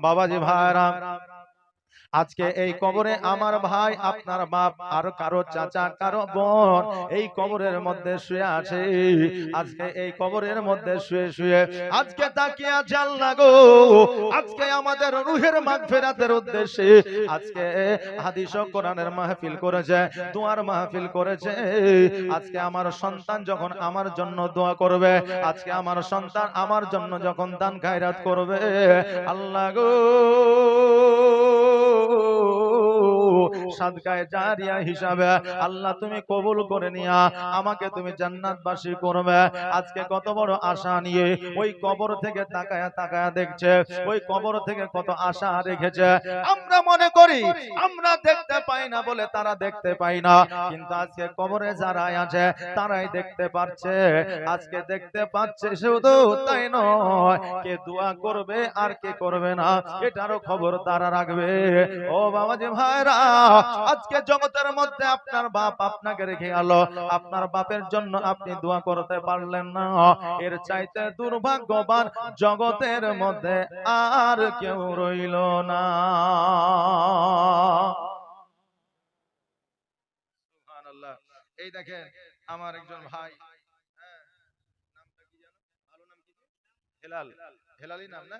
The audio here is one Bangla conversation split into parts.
বাবাজি ভাইরা, আজকে এই কবরে আমার ভাই, আপনার বাপ, আর কারো চাচা, কারো বোন এই কবরের মধ্যে শুয়ে আছে। আজকে এই কবরের মধ্যে শুয়ে শুয়ে আজকে তাকিয়ে আছে আল্লাহ গো। আজকে আমাদের রূহের মাগফিরাতের উদ্দেশ্যে আজকে হাদিস ও কোরআনের মাহফিল করেছে, দোয়ার মাহফিল করেছে। আজকে আমার সন্তান যখন আমার জন্য দোয়া করবে, আজকে আমার সন্তান আমার জন্য যখন দান খায়রাত করবে, আল্লাহ গো সাদকায়ে জারিয়া হিসাবে আল্লাহ তুমি কবুল করে নিয়া আমাকে তুমি জান্নাতবাসী করবে। আজকে কত বড় আশা নিয়ে ওই কবর থেকে তাকায়া তাকায়া দেখছে, ওই কবর থেকে কত আশা রেখেছে। আমরা মনে করি আমরা দেখতে পাই না বলে তারা দেখতে পাই না, কিন্তু আজকে কবরে যারা আছে তারাই দেখতে পাচ্ছে। আজকে দেখতে পাচ্ছে, শুধু তাই নয়, কে দোয়া করবে আর কে করবে না এটারও খবর তারা রাখবে। ও বাবাজি ভাইরা, আজকে জগতের মধ্যে আপনার বাপ আপনাকে রেখে গেল, আপনার বাপের জন্য আপনি দোয়া করতে পারলেন না, এর চাইতে দুর্ভাগ্যবান জগতের মধ্যে আর কেউ রইল না। সুবহানাল্লাহ। এই দেখেন আমার একজন ভাই, নামটা কি জানো, ভালো নাম কি? হেলাল, হেলালি নাম না?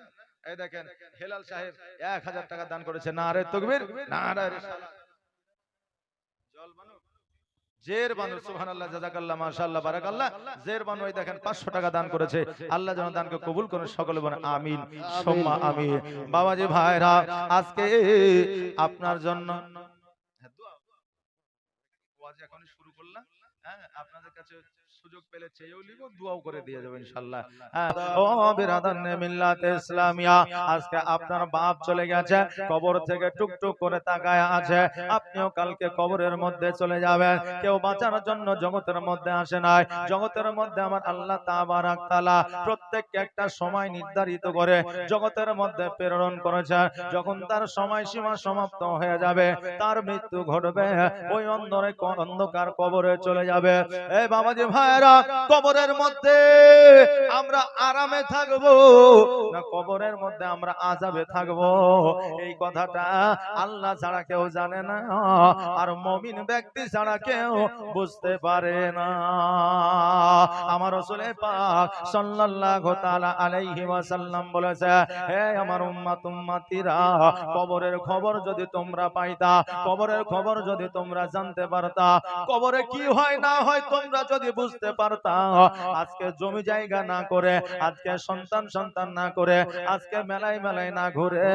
এই দেখেন হেলাল সাহেব 1000 টাকা দান করেছে। নারে তাকবীর, নারে রিসালাত। জল বানু, জের বানু, সুবহানাল্লাহ, জাযাকাল্লাহ, মাশাআল্লাহ, বারাকাল্লাহ। জের বানু এই দেখেন 500 টাকা দান করেছে। আল্লাহ যেন দানকে কবুল করে, সকলে বলেন আমিন সুম্মা আমিন। বাবাজি ভাইরা, আজকে আপনার জন্য দোয়া, ওয়াজ এখনই শুরু করলাম, হ্যাঁ, আপনাদের কাছে সুযোগ পেলে চেয়েও লিব, দোয়াও করে দিয়ে যাবেন ইনশাআল্লাহ। ও বিরাদান মিল্লাতে ইসলামিয়া, আজকে আপনার বাপ চলে গেছে, কবর থেকে টুকটুক করে তাকায় আছে। আপনিও কালকে কবরের মধ্যে চলে যাবেন। কেউ বাঁচানোর জন্য জগতের মধ্যে আসে নাই। জগতের মধ্যে আমার আল্লাহ তাবারাক তাআলা প্রত্যেককে একটা সময় নির্ধারিত করে জগতের মধ্যে প্রেরণ করেছে। যখন তার সময়সীমা সমাপ্ত হয়ে যাবে, তার মৃত্যু ঘটবে, ওই অন্ধকার কবরে চলে যাবে। এই বাবাজি ভাইরা, কবরের মধ্যে আমরা আরামে থাকবো না কবরের মধ্যে আমরা আযাবে থাকবো, এই কথাটা আল্লাহ ছাড়া কেউ জানে না, আর মুমিন ব্যক্তি ছাড়া কেউ বুঝতে পারে না। আমার রাসূল পাক সাল্লাল্লাহু তাআলা আলাইহি ওয়াসাল্লাম বলেছে, হে আমার উম্মতিরা, কবরের খবর যদি তোমরা পাইতা, কবরের খবর যদি তোমরা জানতে পারতা, কবরে কি হয় না হয় তোমরা যদি বুঝতে পারতা, আজকে জমি জায়গা না করে, আজকে সন্তান না করে, আজকে মেলায় মেলায় না ঘুরে,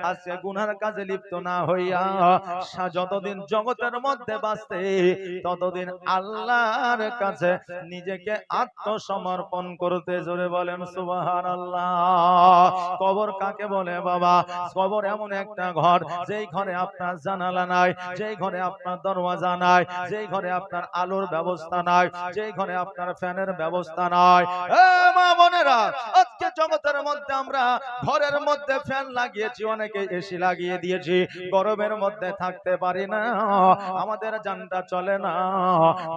আজকে গুনার কাজে লিপ্ত না হইয়া যতদিন জগতের মধ্যে বাঁচতে, ততদিন আল্লাহর কাছে নিজেকে আত্মসমর্পণ করতে, জোরে বলেন সুবহানাল্লাহ। কবর কাকে বলে বাবা? কবর এমন একটা ঘর, যেই ঘরে আপনার জানালা নাই, যেই ঘরে আপনার দরওয়াজা নাই, যেই ঘরে আপনার আলোর ব্যবস্থা নাই, যেই ঘরে আপনার ফ্যানের ব্যবস্থা নাই। এ মা বোনেরা, আজকে জগতের মধ্যে আমরা ঘরের মধ্যে ফ্যান লাগিয়েছি, অনেকে এসি লাগিয়ে দিয়েছি, গরমের মধ্যে থাকতে পারি না, আমাদের জানটা চলে না।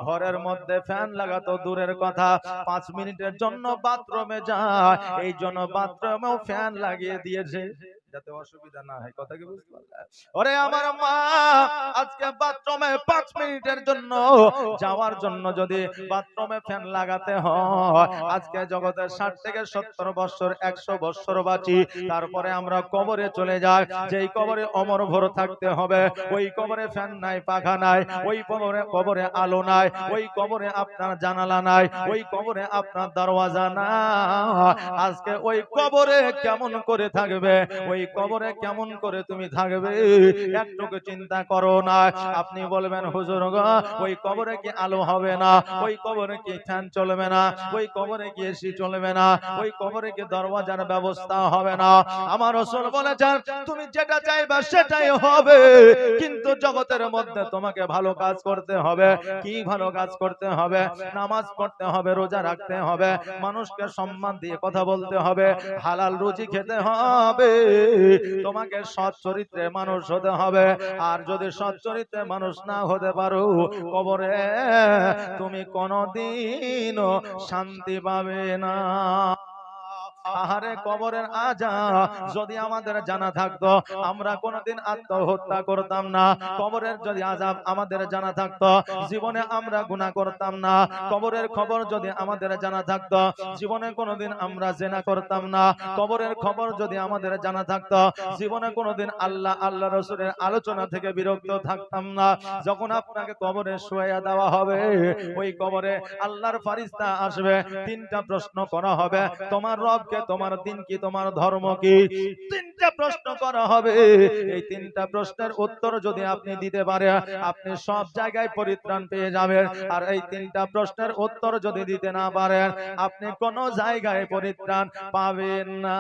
ঘরের মধ্যে ফ্যান লাগাতো দূরের কথা, 5 মিনিটের জন্য বাথরুমে যায়, এই জন্য বাথরুমেও ফ্যান লাগিয়ে দিয়েছে যাতে অসুবিধা না হয়। কথা কি বুঝতে পারলেন? ওরে আমার মা, আজকে বাথরুমে 5 মিনিটের জন্য যাওয়ার জন্য যদি বাথরুমে ফ্যান লাগাতে হয়, আজকে জগতে 60 থেকে 70 বছর, 100 বছর বাঁচি, তারপরে আমরা কবরে চলে যাই। যেই কবরে অমর ভর থাকতে হবে, ওই কবরে ফ্যান নাই, পাখা নাই, ওই কবরে আলো নাই, ওই কবরে আপনার জানালা নাই, ওই কবরে আপনার দরওয়াজা নাই। আজকে ওই কবরে কেমন করে থাকবে, ওই কবরে কেমন করে তুমি থাকবে, একটুকু চিন্তা করো না। আপনি বলবেন হুজুর গো, ওই কবরে কি আলো হবে না, ওই কবরে কি ফ্যান চলবে না, ওই কবরে কি এসি চলবে না, ওই কবরে কি দরওয়াজার ব্যবস্থা হবে না? আমার রাসূল বলেছেন, তুমি যেটা চাইবা সেটাই হবে, কিন্তু জগতের মধ্যে তোমাকে ভালো কাজ করতে হবে। কি ভালো কাজ করতে হবে? নামাজ পড়তে হবে, রোজা রাখতে হবে, মানুষকে সম্মান দিয়ে কথা বলতে হবে, হালাল রুজি খেতে হবে, তোমাকে সৎ চরিত্রে মানুষ হতে হবে। আর যদি সৎ চরিত্রে মানুষ না হতে পারো, কবরে তুমি কোনদিনও শান্তি পাবে না। আহারে কবরের আযাব যদি আমাদের জানা থাকতো আমরা কোনোদিন আত্মহত্যা করতাম না। কবরের যদি আযাব আমাদের জানা থাকতো জীবনে আমরা গুনাহ করতাম না। কবরের খবর যদি আমাদের জানা থাকতো জীবনে কোনোদিন আমরা জিনা করতাম না। কবরের খবর যদি আমাদের জানা থাকতো জীবনে কোনোদিন আল্লাহ রাসূলের আলোচনা থেকে বিরক্ত থাকতাম না। যখন আপনাকে কবরে শুয়াইয়া দেওয়া হবে ওই কবরে আল্লাহর ফেরেশতা আসবে, তিনটা প্রশ্ন করা হবে, তোমার রবকে, তোমার দিন কি, তোমার ধর্ম কি, তিনটা প্রশ্ন করা হবে। এই তিনটা প্রশ্নের উত্তর যদি আপনি দিতে পারেন আপনি সব জায়গায় পরিত্রাণ পেয়ে যাবেন। আর এই তিনটা প্রশ্নের উত্তর যদি দিতে না পারেন আপনি কোনো জায়গায় পরিত্রাণ পাবেন না।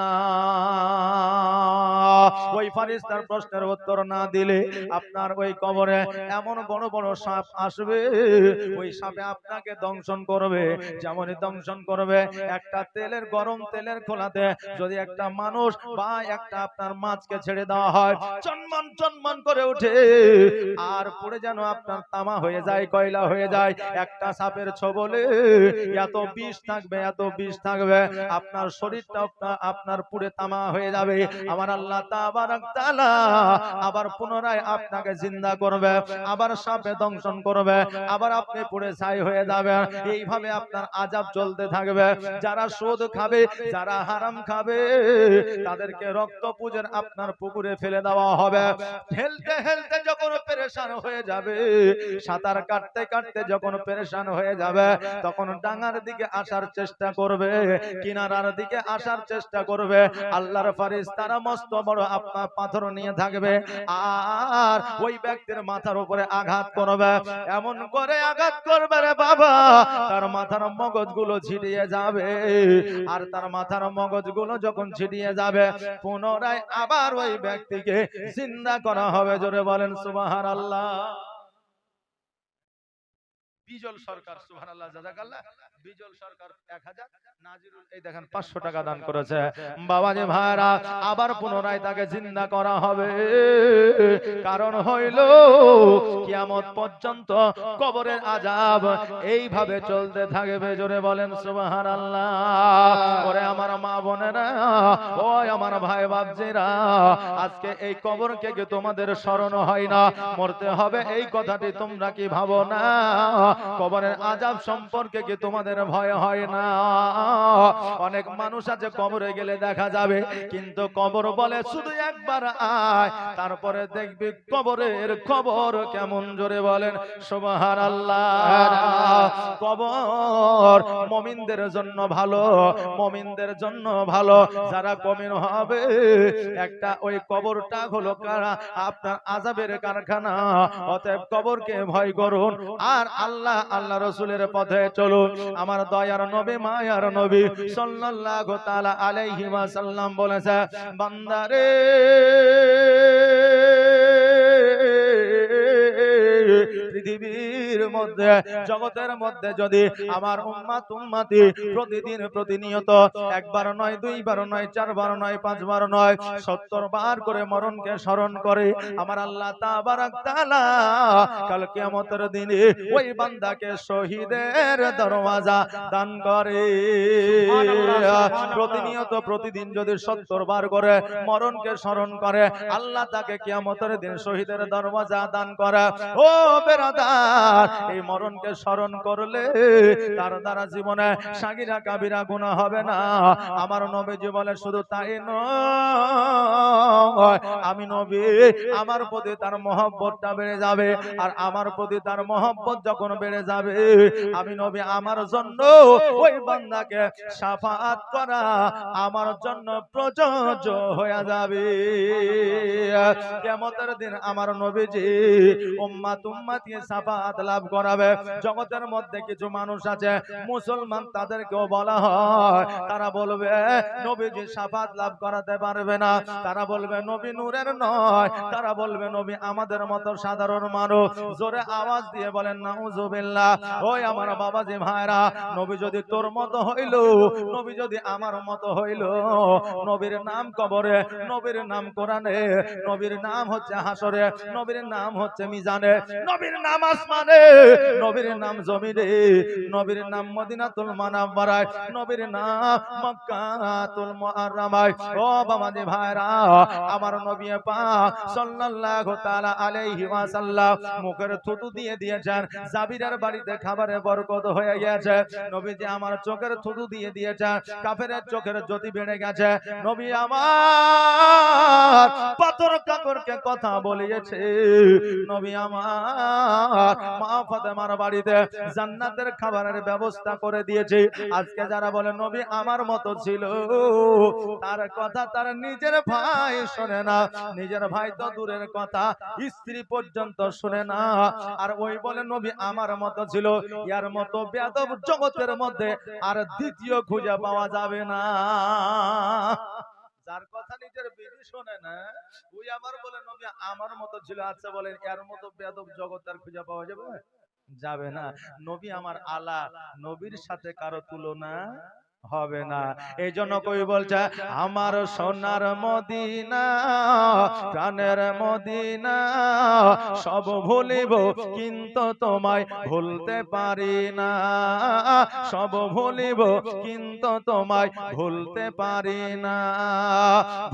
ওই ফেরেশতার প্রশ্নের উত্তর না দিলে আপনার ওই কবরে এমন বড় বড় সাপ আসবে, ওই সাপে আপনাকে দংশন করবে। যেমনই দংশন করবে একটা গরম তেলের খোলাতে যদি একটা মানুষ বা একটা আপনার মাছকে ছেড়ে দেওয়া হয় চনমন চনমন করে ওঠে আর পড়ে যেন আপনার তামা হয়ে যায়, কয়লা হয়ে যায়। একটা সাপের ছোবলে এত বিষ থাকবে, এত বিষ থাকবে আপনার শরীরটা আপনার পুড়ে তামা হয়ে যাবে। আমার আল্লাহ তাবারক তাআলা আবার পুনরায় আপনাকে জিন্দা করবে, আবার সাপে দংশন করবে, আবার আপনি পুড়ে ছাই হয়ে যাবেন। এইভাবে আপনার আযাব চলতে থাকবে। যারা সুদ খাবে, যারা হারাম খাবে তাদেরকে রক্ত পুজের আপনার পুকুরে ফেলে দেওয়া হবে। হেলতে হেলতে যখন পেরেশান হয়ে যাবে, সাঁতার কাটতে কাটতে যখন পেরেশান হয়ে যাবে তখন ডাঙার দিকে আসার চেষ্টা করবে, কিনারার দিকে আসার চেষ্টা করবে। আল্লাহর ফেরেশতারা মস্ত বড় আপনার পাথর নিয়ে থাকবে আর ওই ব্যক্তির মাথার উপরে আঘাত করবে। এমন করে আঘাত করবে রে বাবা তার মাথার মগজগুলো ছিটিয়ে যাবে। আর তার মাথার মগজগুলো যখন ছিটিয়ে যাবে পুনরায় আবার ওই ব্যক্তিকে জিন্দা করা হবে। জোরে বলেন সুবহানাল্লাহ। বিজল সরকার, সুবহানাল্লাহ, জাযাকাল্লাহ। বিজল সরকার 1000, নাজিরুল এই দেখেন 500 টাকা দান করেছে। বাবাজি ভাইরা আবার পুনরায় তাকে জিন্দা করা হবে। কারণ হইল কিয়ামত পর্যন্ত কবরের আযাব এইভাবে চলতে থাকবে। জোরে বলেন সুবহানাল্লাহ। ওরে আমার মা বোনেরা, ও আমার ভাই বাপজিরা, আজকে এই কবরকে কি তোমাদের স্মরণ হয় না? মরতে হবে এই কথাটি তোমরা কি ভাবো না? কবরের আযাব সম্পর্কে কি তোমাদের ভয় হয় না? অনেক মানুষ আছে কবরে গেলে দেখা যাবে কিন্তু কবর বলে শুধু একবার আয়, তারপরে দেখবি কবরের খবর কেমন। জোরে বলেন সুবহানাল্লাহ। কবর মুমিনদের জন্য ভালো, মুমিনদের জন্য ভালো। যারা মুমিন হবে একটা ওই কবরটা হলো আপনার আযাবের কারখানা। অতএব কবরকে ভয় করুন আর আল্লাহ রাসূলের পথে চলুন। আমার দয়ার নবী, মায়ার নবী সাল্লাল্লাহু তাআলা আলাইহি ওয়াসাল্লাম বলেছে, বান্দারে পৃথিবীর মধ্যে, জগতের মধ্যে যদি আমার উম্মতি প্রতিদিন প্রতিনিয়ত একবার নয়, দুইবার নয়, চারবার নয়, পাঁচবার নয়, 70 বার করে মরণকে স্মরণ করে আমার আল্লাহ তাবারক তাআলা কাল কিয়ামতের দিনে ওই বান্দাকে শহীদের দরওয়াজা দান করে। প্রতিনিয়ত প্রতিদিন যদি 70 বার করে মরণকে স্মরণ করে আল্লাহ তাকে কিয়ামতের দিন শহীদের দরওয়াজা দান করে। ও বেরাদার, এই মরণকে স্মরণ করলে তার দ্বারা জীবনে সাগীরা কাবীরা গুনাহ হবে না। আমার নবীজি বলে শুধু তাই নয়, আমি নবী আমার প্রতি তার মহব্বতটা বেড়ে যাবে। আর আমার প্রতি তার মহব্বত যখন বেড়ে যাবে আমি নবী আমার জন্য ওই বান্দাকে শাফাআত করা আমার জন্য প্রযোজ্য হয়ে যাবে। কিয়ামতের দিন আমার নবীজি উম্মতি শাফাআত লাভ করাবে। জগতের মধ্যে কিছু মানুষ আছে মুসলমান, তাদেরকেও বলা হয়, তারা বলবে নবীজি শাফাআত লাভ করাতে পারবে না, তারা বলবে নবী নূরের নয়, তারা বলবে নবী আমাদের মতো সাধারণ মানুষ। জোরে আওয়াজ দিয়ে বলেন নাউজুবিল্লাহ। ওই আমার বাবাজি ভাইরা, নবী যদি তোর মতো হইল, নবী যদি আমার মতো হইল, নবীর নাম কবরে, নবীর নাম কোরআনে, নবীর নাম হচ্ছে হাসরে, নবীর নাম হচ্ছে মিজানে, নবীর নাম আসমানে, নবীর নাম জমিনে, নবীর নাম মদিনাতুল মুনাওয়ারায়, নবীর নাম মক্কাতুল মুকাররমায়। ও বাবাজি ভাইরা, আমার নবী পাক সাল্লাল্লাহু তাআলা আলাইহি ওয়াসাল্লাম মুখের থুতু দিয়ে দিয়েছেন, জাবিরের বাড়িতে খাবারে বরকত হয়ে গেছে। নবীজি আমার চোখের থুতু দিয়ে দিয়েছেন, কাফেরের চোখের জ্যোতি বেড়ে গেছে। নবী আমার পাথর কাকরকে কথা বলিয়েছে। নবী আমার মা ফাতেমার বাড়িতে জান্নাতের খাবারের ব্যবস্থা করে দিয়েছে। আজকে যারা বলে নবী আমার মতো ছিল, তার কথা তার নিজের ভাই শোনে না। নিজের ভাই তো দূরের কথা, স্ত্রী পর্যন্ত শুনে না। আর ওই বলে নবী আমার মতো ছিল। ইয়ার মতো বেয়াদব জগতের মধ্যে আর দ্বিতীয় খুঁজে পাওয়া যাবে না। যার কথা নিজের বিবি শোনে না, ওই আবার বলে নবী আমার মতো ছিল। আচ্ছা বলেন, এর মতো বেয়াদব জগৎ আর খুঁজে পাওয়া যাবে? যাবে না। নবী আমার আলা, নবীর সাথে কারো তুলনা হবে না। এই জন্য কই বলছে আমার সোনার মদিনা, প্রাণের মদিনা, সব ভুলিব কিন্তু তোমায় ভুলতে পারি না। সব ভুলিব কিন্তু তোমায় ভুলতে পারি না।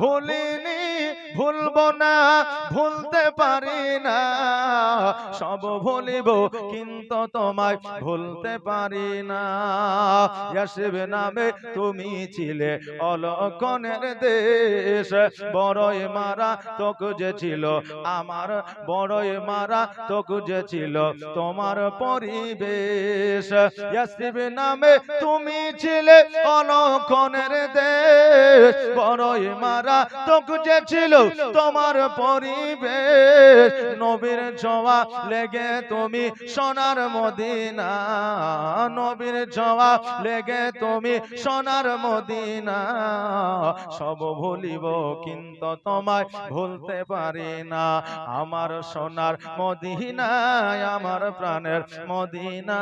ভুলিনি, ভুলবো না, ভুলতে পারি না। সব ভুলিব কিন্তু তোমায় ভুলতে পারি না। ইয়াসরিব নামে তুমি ছিলে অলক্ষণের দেশ, বড়ই মারা তোক যে ছিল আমার, বড়ই মারা তোক যে ছিল তোমার পরিবেশ। ইয়াসরিব নামে তুমি ছিলে অলক্ষণের দেশ, বড়ই মারা তোক যে ছিল তোমার পরিবেশ। নবীর ছোঁয়া লেগে তুমি সোনার মদিনা, নবীর ছোঁয়া লেগে তুমি সোনার মদিনা। সব ভুলিব কিন্তু তোমায় ভুলতে পারি না। আমার সোনার মদিনা, আমার প্রাণের মদিনা,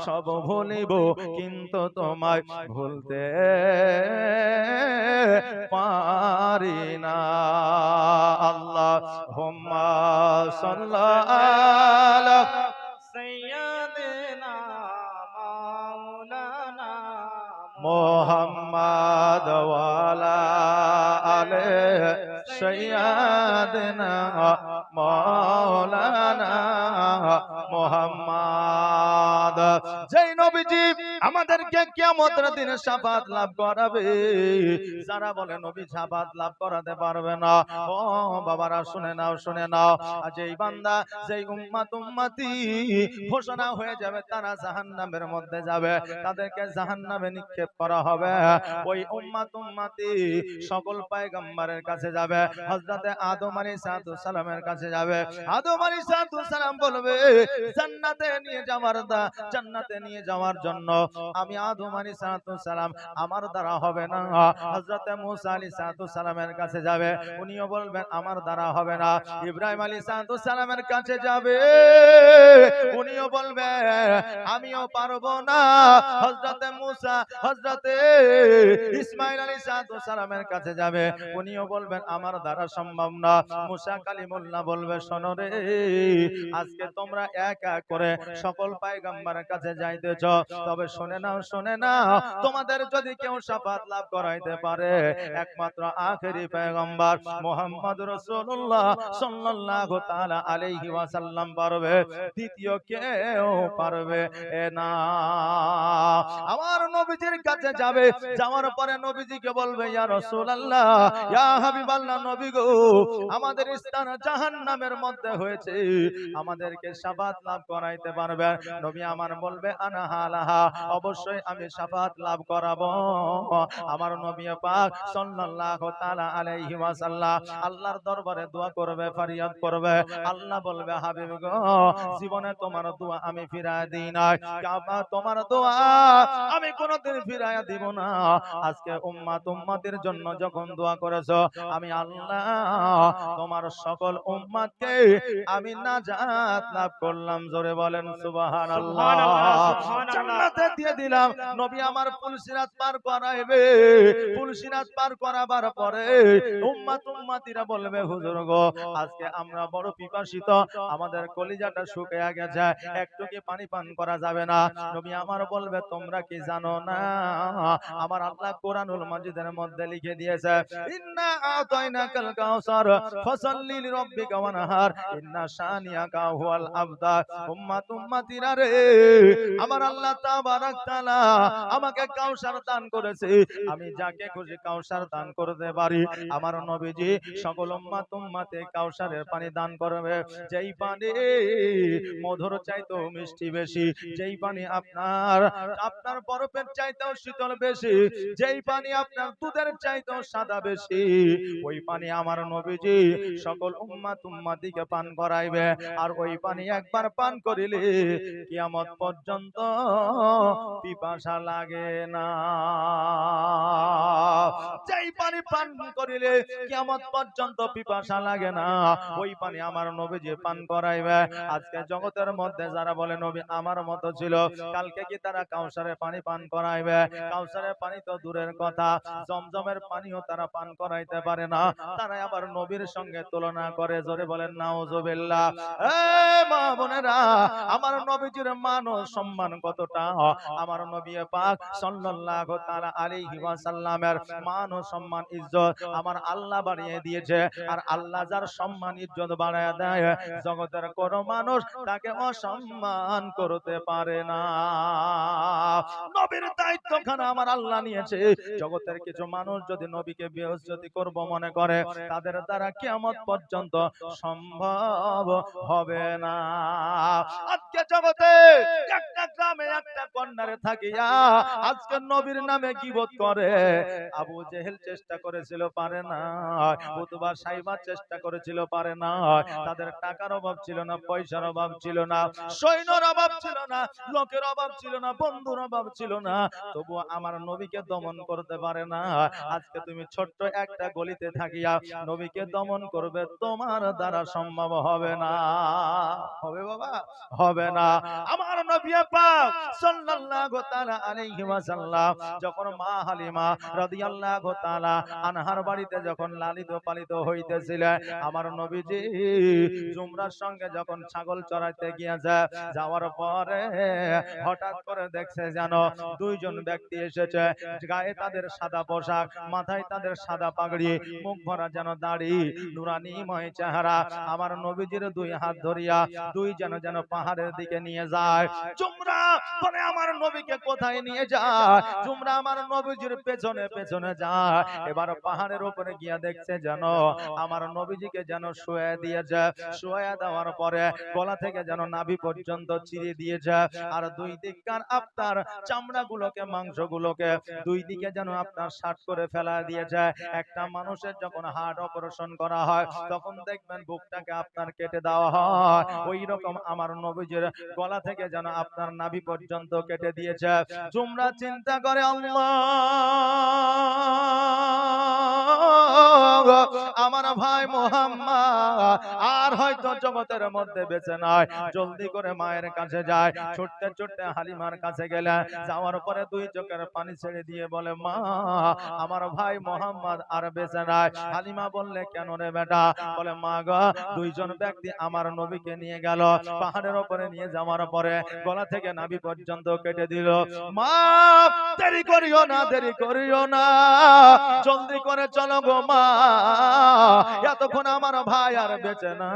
সব ভুলিব কিন্তু তোমায় ভুলতে পারি না। আল্লাহুম্মা সাল্লি আলা সাইয়্যিদিনা মাওলানা মুহাম্মাদ ওয়া আলা আলি সাইয়্যিদিনা মাওলানা মুহাম্মাদ। যেই নবীজি আমাদেরকে কিয়ামতের দিনে শাফাআত লাভ করাবে, যারা বলে নবী শাফাআত লাভ করাতে পারবে না, ও বাবারা শুনে নাও, শুনে নাও। যেই বান্দা, যেই উম্মতি ঘোষণা হয়ে যাবে তারা জাহান্নামের মধ্যে যাবে, তাদেরকে জাহান্নামে নিক্ষেপ করা হবে। ওই উম্মতি সকল পয়গম্বরের কাছে যাবে, হযরতে আদম আলাইহিস সালামের কাছে যাবে। আদম আলাইহিস সালাম বলবে জান্নাতে নিয়ে যাওয়ার জান্নাতে নিয়ে যাওয়ার জন্য আমি আদম আলাইহিস সালাম আমার দ্বারা হবে না। হযরতে মুসা আলাইহিস সালামের কাছে যাবে, উনিও বলবেন আমার দ্বারা হবে না। ইব্রাহিম আলাইহিস সালামের কাছে যাবে, উনিও বলবে আমিও পারবো না। হযরতে মুসা, হযরতে ইসমাঈল আলাইহিস সালামের কাছে যাবে, উনিও বলবেন আমার দ্বারা সম্ভব না। মুসা কালিমুল্লাহ বলবে শোনো রে, আজকে তোমরা এক এক করে সকল পয়গম্বরের কাছে যাইতেছ, তবে শুনে নাও, শুনে নাও, তোমাদের যদি কেউ শাফাআত লাভ করাইতে পারে একমাত্র আখেরি পয়গম্বর মুহাম্মদ রাসূলুল্লাহ সাল্লাল্লাহু তাআলা আলাইহি ওয়াসাল্লাম পারবে, দ্বিতীয় কেউ পারবে না। আমার নবীজির কাছে যাবে, যাওয়ার পরে নবীজিকে বলবে ইয়া রাসূলুল্লাহ, ইয়া হাবিবাল্লাহ, নবী গো আমাদের স্থান জাহান্নামের মধ্যে হয়েছে, আমাদেরকে শাফাআত লাভ করাইতে পারবে? নবী আমার বলবে আনা হালাহা, অবশ্যই আমি শাফাআত লাভ করাবো। আমার নবী পাক সাল্লাল্লাহু তাআলা আলাইহি ওয়াসাল্লাম আল্লাহর দরবারে দোয়া করবে, ফরিয়াদ করবে। আল্লাহ বলবে হাবিব গো জীবনে তোমার দোয়া আমি ফিরায় দিই নাই, তোমার দোয়া আমি কোনোদিন ফিরায়া দিব না। আজকে উম্মতের জন্য যখন দোয়া করেছো, আমি আল্লাহ তোমার সকল উম্মতকে আমি নাজাত লাভ করলাম। করলাম, জোরে বলেন সুবহানাল্লাহ। সুবহানাল্লাহ, সুবহানাল্লাহ। জান্নাতে দিয়ে দিলাম। নবী আমার পুলসিরাত পার করাইবে, পুলসিরাত পার করাবার পরে উম্মতিরা বলবে, হুজুর গো আজকে আমরা বড় পিপাসিত, আমাদের কলিজাটা শুকিয়ে গেছে, একটু কি পানি পান করা যাবে না? নবী আমার বলবে, তোমরা কি জানো না আমার আল্লাহ কোরআনুল মাজিদের মধ্যে লিখে দিয়েছে, ইন্না আতাইনাকাল কাউসার ফাসাল্লি লিরাব্বিকা ওয়ানহার ইন্না শানিয়াকা হুয়াল আবতার। উম্মতিরা রে, আমার আল্লাহ তাবারাক তাআলা আমাকে কাউসার দান করেছে, আমি যাকে খুশি কাউসার দান করতে পারি। আমার নবীজি সকল উম্মতে কাউসারের পানি দান করবে, যেই পানি মধুর চাইতেও মিষ্টি বেশি, যেই পানি আপনার বরফের চাইতেও শীতল বেশি, যেই পানি আপনার দুধের চাইতেও সাদা বেশি, ওই পানি আমার নবীজি সকল উম্মতিকে পান করাইবে। আর ওই পানি একবার পান করিলে কিয়ামত পর্যন্ত পিপাসা লাগে না। যেই পানি পান করিলে কিয়ামত পর্যন্ত পিপাসা লাগে না, ওই পানি আমার নবীজি পান করাইবে। আজকে জগতের মধ্যে যারা বলে নবী আমার মতো ছিল, কালকে কি তারা কাউসারের পানি পান করাইবে? কাউসারের পানি তো দূরের কথা, জমজমের পানিও তারা পান করাইতে পারে না। তারা আবার নবীর সঙ্গে তুলনা করে, জোরে বলেন নাউজুবিল্লাহ। এ মা বোনেরা, আমার নবীজির মান ও সম্মান কতটা, আমার নবী পাক সাল্লাল্লাহু তাআলা আলাইহি ওয়াসাল্লামের মান ও সম্মান ইজ্জত আমার আল্লাহ বাড়িয়ে দিয়েছে। আর আল্লাহ যার সম্মান ইজ্জত বাড়ায় দেয়, জগতের কোন মানুষ তাকে অসম্মান করতে পারে না। নবীর দায়িত্বখানা আমার আল্লাহ নিয়েছে। জগতের কিছু মানুষ যদি নবীকে বেইজ্জতি করব মনে করে, তাদের দ্বারা কিয়ামত পর্যন্ত সম্ভব হবে না। আজকে জগতে একটা গ্রামে একটা কর্নারে থাকিয়া আজকে নবীর নামে গীবত করে। আবু জেহেল চেষ্টা করেছিল, পারে না। উতবা সাইবা চেষ্টা করেছিল, পারে না। তাদের টাকার অভাব ছিল না, পয়সার অভাব ছিল না, সৈন্যর অভাব ছিল না, লোকের অভাব ছিল না, বন্ধুর অভাব ছিল না, তবু আমার নবীকে দমন করতে পারে না। আজকে তুমি ছোট্ট একটা গলিতে থাকিয়া নবীকে দমন করবে, তোমার দ্বারা সম্ভব হবে না। হবে বাবা? হবে না। আমার নবী পাক সাল্লাল্লাহু তাআলা আলাইহি ওয়াসাল্লাম যখন মা হালিমা রাদিয়াল্লাহু তাআলা আনহার বাড়িতে যখন লালিত পালিত হইতেছিলেন, আমার নবীজি জুমরার সঙ্গে যখন ছাগল চড়াইতে গিয়েছে, যাওয়ার পরে হঠাৎ করে দেখছে যেন দুইজন ব্যক্তি এসেছে, গায়ে তাদের সাদা পোশাক, মাথায় তাদের সাদা পাগড়ি, মুখ ভরা যেন দাড়ি, নুরানিময় চেহারা। আমার নবীজির দুই হাত ধরিয়া দুই যেন পাহাড়ের দিকে নিয়ে যায়। জুমরা বলে, আমার নবীকে কোথায় নিয়ে যায়? জুমরা আমার নবীজির পেছনে পেছনে যায়। এবার পাহাড়ের উপরে গিয়া দেখছে যেন আমার নবীজিকে যেন শুয়ে দিয়েছে। শুয়ে দেওয়ার পরে গলা থেকে যেন নাভি পর্যন্ত চিরে দিয়েছে। আর দুই দিককার আপনার চামড়াগুলোকে, মাংসগুলোকে দুই দিকে যেন আপনার শার্ট করে ফেলা দিয়েছে। একটা মানুষের যখন হার্ট অপারেশন করা হয়, তখন দেখবেন বুকটাকে আপনার কেটে দেওয়া হয়, ওই রকম আমার নবীজির গলা থেকে যেন আপনার নাভি পর্যন্ত কেটে দিয়েছে। তোমরা চিন্তা করে, আল্লাহ আমার ভাই মুহাম্মদ আর হয়তো জগতের মধ্যে বেঁচে নাই। জলদি করে মায়ের কাছে যায়, ছুটতে ছুটতে হালিমার কাছে গেলেন। যাওয়ার পরে দুই চোখের পানি ছেড়ে দিয়ে বলে, মা আমার ভাই মুহাম্মদ আর বেঁচে নাই। হালিমা বললে, কেন রে বেটা? বলে, মা গো, দুইজন ব্যক্তি আমার নবীকে নিয়ে গেল, পাহাড়ের উপরে নিয়ে যাওয়ার পরে গলা থেকে নাভি পর্যন্ত কেটে দিল। মা দেরি করিও না, দেরি করিও না, জলদি করে চলো গো মা, এতক্ষণ আমার ভাই আর বেঁচে না।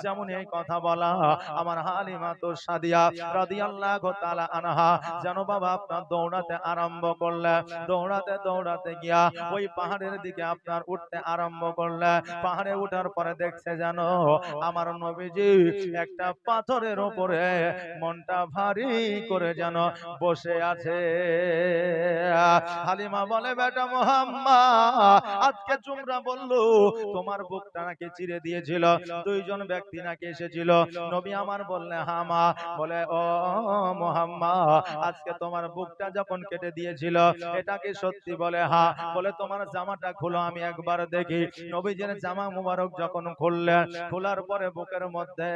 যেমন এই কথা বলা, আমার হালিমা তো সাদিয়া রাদিয়াল্লাহু তাআলা আনহা যেন বাবা আপনার দৌড়াতে আরম্ভ করলে, দৌড়াতে দৌড়াতে গিয়া ওই পাহাড়ের দিকে আপনার উঠতে আরম্ভ করলে। পাহাড়ে উঠার পরে দেখছে যেন আমার নবীজি একটা পাথরের উপরে মনটা ভারী করে যেন বসে আছে। হালিমা বলে, বেটা মুহাম্মদ, আজকে জুমরা বলল তোমার বুকটা নাকি চিরে দিয়েছিল, দুইজন ব্যক্তি নাকি এসেছিল। নবী আমার বললে হ্যাঁ মা। বলে ও মুহাম্মদ, আজকে তোমার বুকটা যখন কেটে দিয়েছিল এটা কি সত্যি? বলে হ্যাঁ। বলে তোমার জামাটা খুলো আমি একবার দেখি। নবীজির জামা মুবারক যখন খুললেন, খোলার পরে বুকের মধ্যে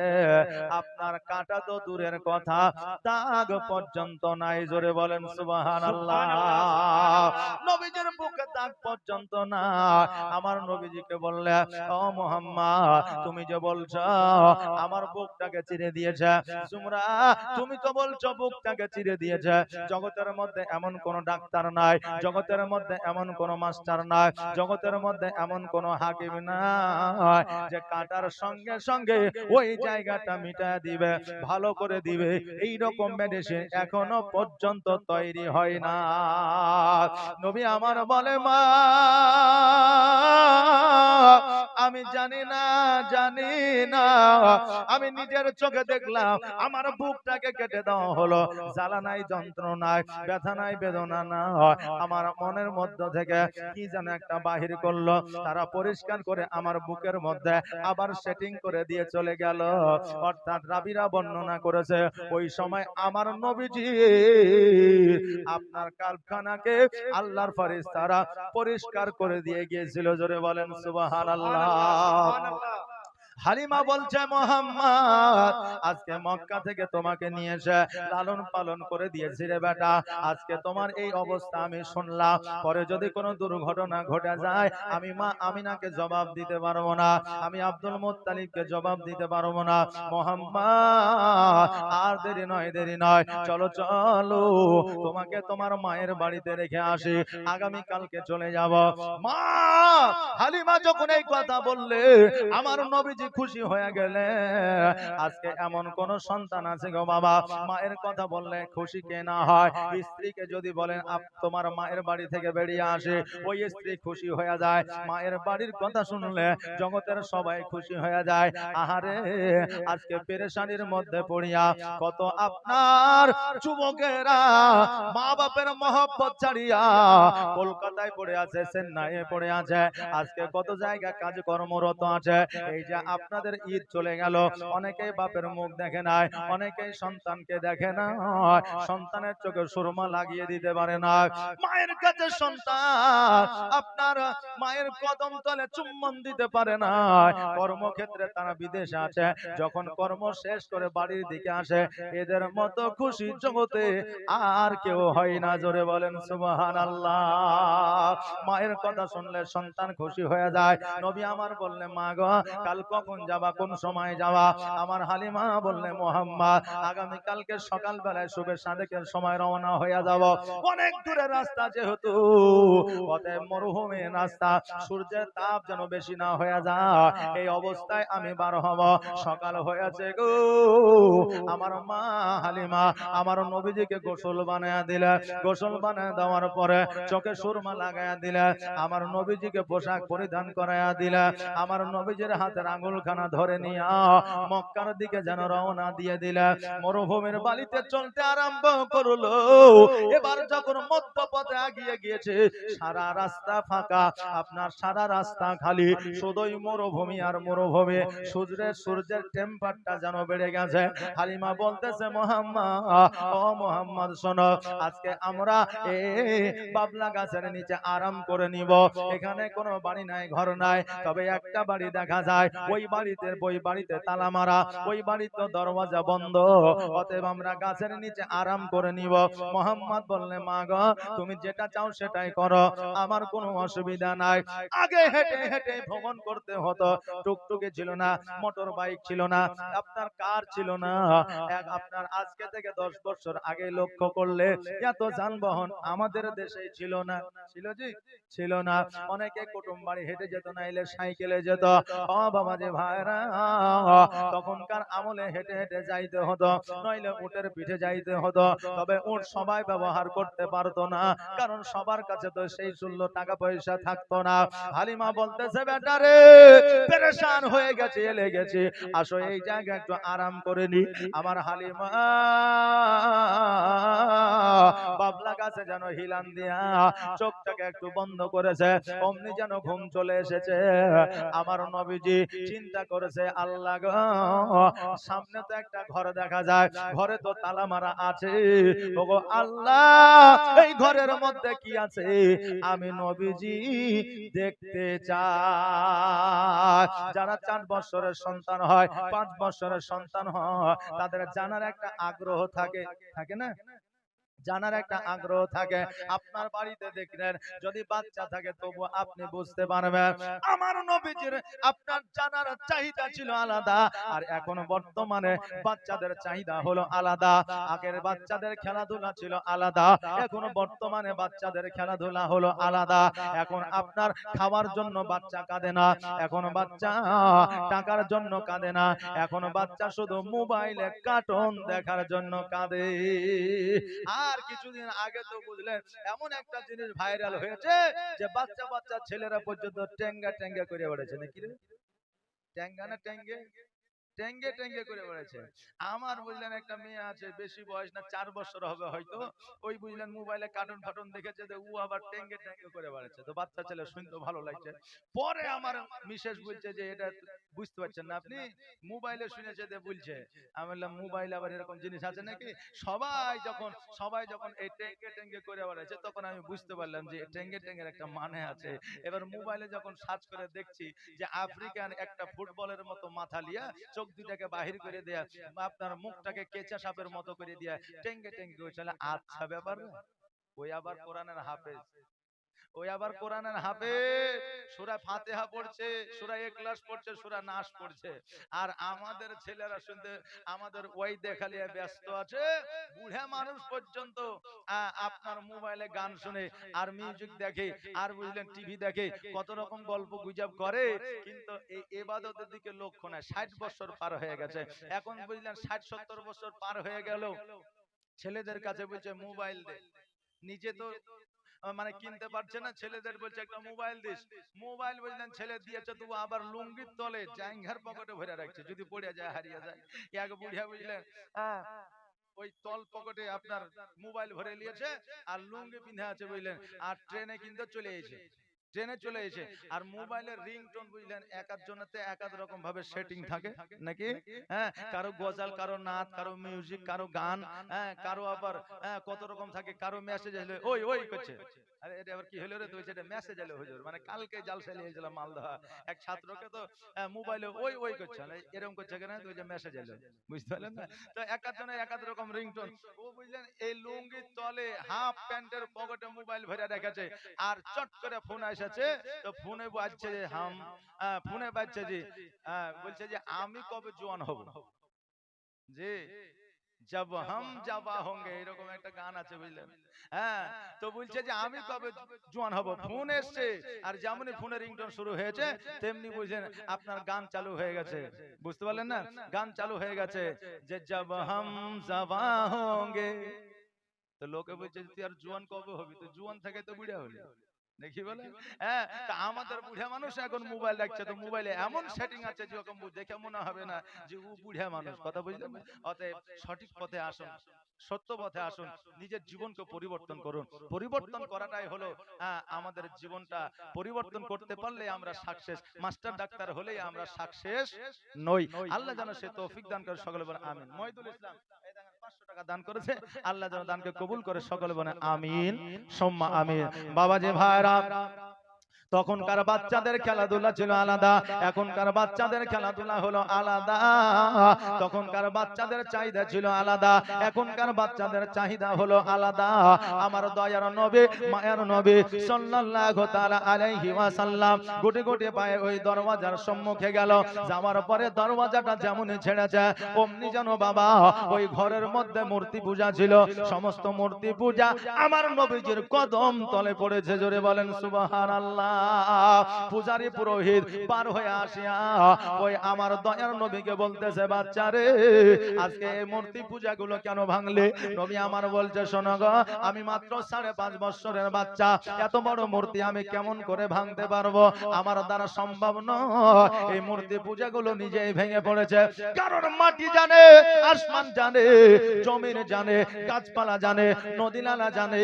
আপনার কাটা তো দূরের কথা, দাগ পর্যন্ত নাই। জোরে বলেন সুবহানাল্লাহ। নবীজির বুকে দাগ পর্যন্ত না। আমার নবীজিকে বললে ও মুহাম্মদ, তুমি যে বলছো আমার বুকটাকে চিরে দিয়েছে, জুমরা তুমি তো বলছো বুকটাকে চিরে দিয়েছে, জগতের মধ্যে এমন কোন ডাক্তার নাই, জগতের মধ্যে এমন কোন মাস্টার নাই, জগতের মধ্যে এমন কোন হাকিম নাই যে কাটার সঙ্গে সঙ্গে ওই জায়গাটা মিটায় দিবে, ভালো করে দিবে। এই রকম মেডিসিন এখনো পর্যন্ত তৈরি হয় না। নবী আমার বলে মা আমি জানি না, জানি না, আমি নিজের চোখে দেখলাম আমার বুকটাকে কেটে দেওয়া হলো, জ্বালা নাই, যন্ত্রণা নাই, ব্যথা নাই, বেদনা না, আমার মনের মধ্য থেকে কি যেন একটা বাহির করলো, তারা পরিষ্কার করে আমার বুকের মধ্যে আবার সেটিং করে দিয়ে চলে গেল। অর্থাৎ রাবিরা বর্ণনা করেছে ওই সময় আমার নবীজি আপনার কারখানাকে আল্লাহর ফেরেশতারা পরিষ্কার করে দিয়ে গিয়েছিল। জোরে বলেন সুবহানাল্লাহ। হালিমা বলছে মুহাম্মদ, আজকে মক্কা থেকে তোমাকে নিয়ে এসে লালন পালন করে দিয়েছি রে বেটা, আজকে তোমার এই অবস্থা আমি শুনলাম, পরে যদি কোনো দুর্ঘটনা ঘটে যায় আমি মা আমিনাকে জবাব দিতে পারবো না, আমি আব্দুল মুত্তালিবকে জবাব দিতে পারবো না। মুহাম্মদ আর দেরি নয়, দেরি নয়, চলো চলো তোমাকে তোমার মায়ের বাড়িতে রেখে আসি, আগামী কালকে চলে যাব। মা হালিমা যখন এই কথা বললে আমার নবীজি খুশি হয়ে গেলে। আজকে এমন কোন সন্তান আছে গো বাবা, মায়ের কথা বললে খুশি কে না হয়? স্ত্রীকে যদি বলেন তোমার মায়ের বাড়ি থেকে বেরিয়ে আসে, ওই স্ত্রী খুশি হয়ে যায়। মায়ের বাড়ির কথা শুনলে জগতের সবাই খুশি হয়ে যায়। আহারে আজকে পেরেশানির মধ্যে পড়িয়া কত আপনার যুবকেরা মা বাপের মহব্বত ছাড়িয়া কলকাতায় পড়ে আছে, চেন্নাইয়ে পড়ে আছে, আজকে কত জায়গা কাজ কর্মরত আছে। এই যে আপনাদের ঈদ চলে গেল, অনেকেই বাপের মুখ দেখে নাই, অনেকেই সন্তানকে দেখে না, সন্তানের চোখে সুরমা লাগিয়ে দিতে পারে না। মায়ের কাছে সন্তান আপনার মায়ের কদম তলে চুম্বন দিতে পারে না। কর্মক্ষেত্রে তারা বিদেশে আছে, যখন কর্ম শেষ করে বাড়ির দিকে আসে, এদের মতো খুশি জগতে আর কেউ হয় না। জোরে বলেন সুবহানাল্লাহ। মায়ের কথা শুনলে সন্তান খুশি হয়ে যায়। নবী আমার বললে মা গো কাল কখন যাবা, কোন সময় যাবা? আমার হালিমা বললে মুহাম্মদ আগামী কালকে সকাল বেলায় শুভে সাদেকের সময় রওনা হয়ে যাব। অনেক দূরের রাস্তা, যেহেতু অতএব মরুভূমির রাস্তা, সূর্যের তাপ যেন বেশি না হয়ে যায়, এই অবস্থায় আমি বার হব। সকাল হয়েছে গো। আমার মা হালিমা আমার নবীজিকে গোসল বানায়া দিলে, গোসল বানায় দেওয়ার পরে চোখে সুরমা লাগায়া দিলে, আমার নবীজিকে পোশাক পরিধান করায়া দিলে, আমার নবীজির হাতের আঙুলখানা ধরে নিয়া মক্কার দিকে যেন রওনা দিয়ে দিলে। মরুভূমির বালিতে চলতে আরম্ভ করলো। এবার যখন মধ্যপথে আগিয়ে গিয়েছে, সারা রাস্তা ফাঁকা, আপনার সারা রাস্তা খালি, শুধুই মরুভূমি আর মরুভূমি। সূর্যের টেম্পারটা যেন বেড়ে গেছে। হালিমা বলতেছে মুহাম্মদ, ও মুহাম্মদ শোনো, আজকে আমরা এই বাবলা গাছের নিচে আরাম করে নিব। এখানে কোনো বাড়ি নাই, ঘর নাই, তবে একটা বাড়ি দেখা যায়, ওই বাড়িতে তালা মারা, ওই বাড়িতে দরওয়াজা বন্ধ, অতএব আমরা গাছের নিচে আরাম করে নিব। মুহাম্মদ বললে মা গো তুমি যেটা চাও সেটাই করো, আমার কোনো অসুবিধা নাই। আগে হেঁটে হেঁটে ভ্রমণ করতে হতো, টুকটুকি ছিল না, মোটর বাইক ছিল না, আপনার কার ছিল না। আপনার আজকে থেকে 10 বছর আগে লক্ষ্য করলে এত যানবাহন আমাদের দেশে ছিল না। ছিল জি? ছিল না। অনেকে কুটুম বাড়ি হেঁটে যেত, নাইলে সাইকেলে যেত। ও বাবা যে ভাইরা, তখনকার আমলে হেঁটে হেঁটে যাইতে হতো, নইলে উটের পিঠে যাইতে হতো। তবে উট সবাই ব্যবহার করতে পারতো না, কারণ সবার কাছে তো সেই মূল্য টাকা পয়সা থাকতো না। হালিমা বলতেছে, বেটারে পেরেশান হয়ে গেছে, এলে গেছে, আসো এই জায়গায় একটু আরাম করে নি। আমার হালিমা বাবলা গাছে যেন হিলান দিয়া চোখটাকে একটু বন্ধ করেছে, অমনি যেন ঘুম চলে এসেছে। আমার নবীজি চিন্তা করেছে, আল্লাহ গো, সামনে তো একটা ঘর দেখা যায়, ঘরে তো তালা মারা আছে, ওগো আল্লাহ, এই ঘরের মধ্যে কি আছে আমি নবীজি দেখতে চাই। যারা 4 বছরের সন্তান হয়, 5 বছরের সন্তান হয়, তাদের জানার একটা আগ্রহ থাকে, থাকে না? জানার একটা আগ্রহ থাকে। আপনার বাড়িতে দেখলেন যদি বাচ্চা থাকে, তবু আপনি বুঝতে পারবেন আমার নবীজির আপনার জানার চাহিদা ছিল আলাদা, আর এখন বর্তমানে বাচ্চাদের চাহিদা হলো আলাদা। আগের বাচ্চাদের খেলাধুলা ছিল আলাদা, এখন বর্তমানে বাচ্চাদের খেলাধুলা হলো আলাদা। এখন আপনার খাওয়ার জন্য বাচ্চা কাঁদে না, এখন বাচ্চা টাকার জন্য কাঁদে না, এখন বাচ্চা শুধু মোবাইলে কার্টুন দেখার জন্য কাঁদে। আর কিছুদিন আগে তো বুঝলেন এমন একটা জিনিস ভাইরাল হয়েছে যে বাচ্চা বাচ্চা ছেলেরা পর্যন্ত টেঙ্গা টেঙ্গা করে বেড়েছে, নাকি রে? টেঙ্গা না টেঙ্গে, টেঙ্গে টেঙ্গে করে বেড়েছে। আমার বুঝলেন একটা মেয়ে আছে, বেশি বয়স না, 4 বছর হবে হয়তো, ওই বুঝলেন মোবাইলে কার্টুন ফাটুন দেখেছে, যে ও আবার টেঙ্গে টেঙ্গে করে বেড়াচ্ছে। তো বাচ্চা ছেলে শুনতে ভালো লাগছে। পরে আমার মিসেস বলছে যে এটা বুঝতে পারছেন না আপনি, মোবাইলে শুনেছে যে বলছে। আমি বললাম মোবাইল আবার এরকম জিনিস আছে নাকি? সবাই যখন এই টেঙ্গে টেঙ্গে করে বেড়াচ্ছে, তখন আমি বুঝতে পারলাম যে টেঙ্গে টেঙ্গের একটা মানে আছে। এবার মোবাইলে যখন সার্চ করে দেখছি যে আফ্রিকান একটা ফুটবলের মতো মাথা লিয়া, চোখ দুটাকে বাহির করে দেয়া, আপনার মুখটাকে কেঁচা সাপের মতো করে দিয়া টেঙ্গে টেঙ্গে করে চলে। আচ্ছা ব্যাপার, ওই আবার কোরআনের হাফেজ, ওই আবার কোরআনের হাফেজ, সূরা ফাতিহা পড়ছে, সূরা ইখলাস পড়ছে, সূরা নাস পড়ছে। আর আমাদের ছেলেরা শুনতে, আমাদের ওই দেখালিয়া ব্যস্ত আছে। বুড়া মানুষ পর্যন্ত আপনার মোবাইলে গান শুনে আর মিউজিক দেখে, আর বুঝলেন টিভি দেখে, কত রকম গল্প গুজব করে, কিন্তু এই ইবাদতের দিকে লক্ষ্য নাই। 60 বছর পার হয়ে গেছে, এখন বুঝলেন 60-70 বছর পার হয়ে গেল, ছেলেদের কাছে বলছে মোবাইল দে। নিজে তো মানে কিনতে পারছে না, ছেলেদের বলছে একটা মোবাইল দিস। মোবাইল বুঝলেন ছেলে দিয়েছে, তবু আবার লুঙ্গির তলে জাঙ্ঘার পকেটে ভরে রাখছে, যদি পড়ে যায় হারিয়ে যায়। এক বুড়িয়া বুঝলেন ওই তল পকেটে আপনার মোবাইল ভরে নিয়েছে আর লুঙ্গি পিঁধে আছে বুঝলেন, আর ট্রেনে কিন্তু চলে এসেছে, ট্রেনে চলে এসে। আর মোবাইলের রিংটোন বুঝলেন এক একজনেতে এক এক রকম ভাবে সেটিং থাকে নাকি? হ্যাঁ, কারো গজাল, কারো নাচ, কারো মিউজিক, কারো গান, হ্যাঁ, কারো আবার কত রকম থাকে, কারো মেসেজ এলে ওই ওই করছে। আরে এটা আবার কি হলো রে? তুই এটা মেসেজ এলে হুজুর, মানে কালকে জালসা নিয়েছিলাম মালদা, এক ছাত্রকে তো মোবাইলে ওই ওই করছে, এরকম করছে কেন? তুই যে মেসেজ এলো, বুঝতে পারলেন না? তো এক একজনের এক এক রকম রিংটোন। ও বুঝলেন এই লুঙ্গির তলে হাফ প্যান্টের পকেটে মোবাইল ভরে রেখেছে, আর চট করে ফোন এসেছে, তো ফোনে বাজছে যে ফোনে বাজছে যে বলছে যে আমি কবে জওয়ান হব, যে জব হাম জাবা হোঙ্গে, এরকম একটা গান আছে বুঝলেন। হ্যাঁ, তো বলছে যে আমি কবে জওয়ান হব, ফোন এসছে, আর যেমনই ফোনের রিংটোন শুরু হয়েছে তেমনি বুঝলেন আপনার গান চালু হয়ে গেছে, বুঝতে পারলেন না? গান চালু হয়ে গেছে যে জব হাম জাবা হোঙ্গে। তো লোকে বলছে তুই আর জওয়ান কবে হবি? তো জওয়ান থেকে তো বুড়া হলি, দেখি বলে। হ্যাঁ, তা আমাদের বুড়া মানুষ এখন মোবাইল দেখছে, তো মোবাইলে এমন সেটিং আছে যে ওরকম দেখে মনে হবে না যে ও বুড়া মানুষ, কথা বুঝলেন? অতএব সঠিক পথে আসুন, সত্য পথে আসুন, নিজের জীবনকে পরিবর্তন করুন। পরিবর্তন করাটাই হলো আমাদের জীবনটা পরিবর্তন করতে পারলে আমরা সাকসেস। মাস্টার ডাক্তার হলেই আমরা সাকসেস নই। আল্লাহ যেন সে তৌফিক দান করে, সকলে বলেন আমিন। মহিদুল ইসলাম 500 টাকা দান করেছে, আল্লাহ যেন দানকে কবুল করে, সকলে বলেন আমিন সুম্মা আমিন। বাবাজি ভাইরা, তখনকার বাচ্চাদের খেলাধুলা ছিল আলাদা, এখনকার বাচ্চাদের খেলাধুলা হলো আলাদা। তখনকার বাচ্চাদের চাহিদা ছিল আলাদা, এখনকার বাচ্চাদের চাহিদা হলো আলাদা। আমার দয়ার নবী, মায়ের নবী সাল্লাল্লাহু তাআলা আলাইহি ওয়াসাল্লাম গুটি গুটি পায়ে ওই দরওয়াজার সম্মুখে গেল। যাওয়ার পরে দরওয়াজাটা যেমনই ছেড়েছে, অমনি যেন বাবা ওই ঘরের মধ্যে মূর্তি পূজা ছিল, সমস্ত মূর্তি পূজা আমার নবীজির কদম তলে পড়েছে। জোরে বলেন সুবহানাল্লাহ। পূজারি পুরোহিত পার হয়ে আসিয়া ওই আমার দয়ার নবীকে বলতেছে, বাচ্চারে আজকে এই মূর্তি পূজাগুলো কেন ভাঙলে? নবী আমার বলছে, শোনো গো, আমি মাত্র 5.5 বছরের বাচ্চা, এত বড় মূর্তি আমি কেমন করে ভাঙতে পারবো? আমার দ্বারা সম্ভব নয়। এই মূর্তি পূজাগুলো নিজেই ভেঙে পড়েছে। কারণ মাটি জানে, আসমান জানে, জমিন জানে, গাছপালা জানে, নদী নালা জানে,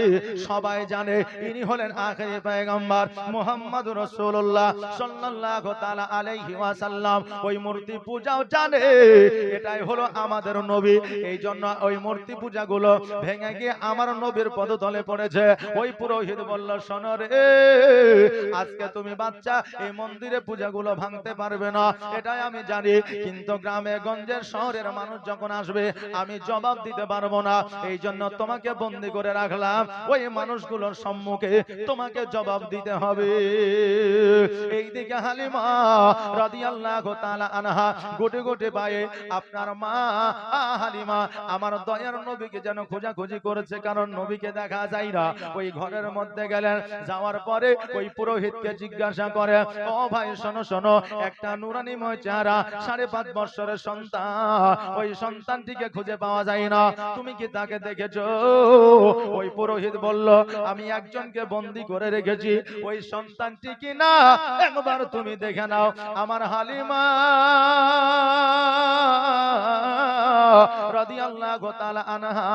সবাই জানে ইনি হলেন আখিরি পয়গম্বর মুহাম্মদুর রাসূলুল্লাহ সাল্লাল্লাহু তাআলা আলাইহি ওয়াসাল্লাম। ওই মূর্তি পূজাও জানে এটাই হলো আমাদের নবী। এই জন্য ওই মূর্তি পূজাগুলো ভেঙে গিয়ে আমার নবীর পদতলে পড়েছে। ওই পুরোহিত বলল, শোনো রে, আজকে তুমি বাচ্চা এই মন্দিরে পূজাগুলো ভাঙতে পারবে না, এটাই আমি জানি, কিন্তু গ্রামে গঞ্জের শহরের মানুষ যখন আসবে আমি জবাব দিতে পারবো না, এই জন্য তোমাকে বন্দী করে রাখলাম। ওই মানুষগুলোর সম্মুখে তোমাকে জবাব দিতে হবে। এইদিকে হালিমা রাদিয়াল্লাহু তাআলা আনহা গোটে গোটে পায়ে আপনার মা হালিমা আমার দয়ার নবীকে যেন খোঁজাখুঁজি করেছে, কারণ নবীকে দেখা যায় না। ওই ঘরের মধ্যে গেলেন, যাওয়ার পরে ওই পুরোহিতকে জিজ্ঞাসা করে, ও ভাই শোনো শোনো, একটা নুরানিময় চেহারা 5.5 বছরের সন্তান, ওই সন্তানটিকে খুঁজে পাওয়া যায় না, তুমি কি তাকে দেখেছো? ওই পুরোহিত বলল, আমি একজনকে বন্দী করে রেখেছি, ওই সন্তানটি কি না একবার তুমি দেখে নাও। আমার হালিমা রাদিয়াল্লাহু তাআলা আনহা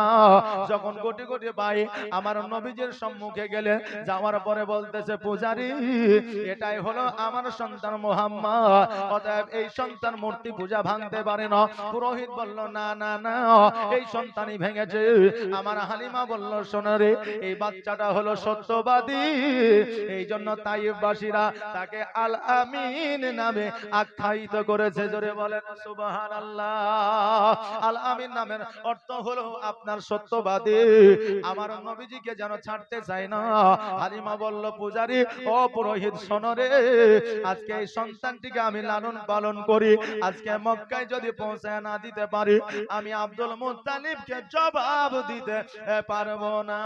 যখন কোটি কোটি ভাই আমার নবীজির সম্মুখে গেলেন, যাওয়ার পরে বলতেছে, পূজারি এটাই হলো আমার সন্তান মুহাম্মদ, অতএব এই সন্তান মূর্তি পূজা ভাঙতে পারে না। পুরোহিত বলল, না না না, এই সন্তানই ভেঙেছে। আমার হালিমা বলল, শোনো রে, এই বাচ্চাটা হলো সত্যবাদী, এই জন্য তাইফবাসীরা তাকে আল আমিন নামে আখ্যায়িত করেছে। জোরে বলেন সুবহানাল্লাহ। আল আমিন নামের অর্থ হলো আপনার সত্যবাদী। আমার নবীজিকে যেন ছাড়তে চায় না। হালিমা বলল, পূজারি ও পুরোহিত শোনো রে, আজকে এই সন্তানটিকে আমি লালন পালন করি, আজকে মক্কায় যদি পৌঁছায় না দিতে পারি, আমি আব্দুল মুত্তালিবকে জবাব দিতে পারবো না।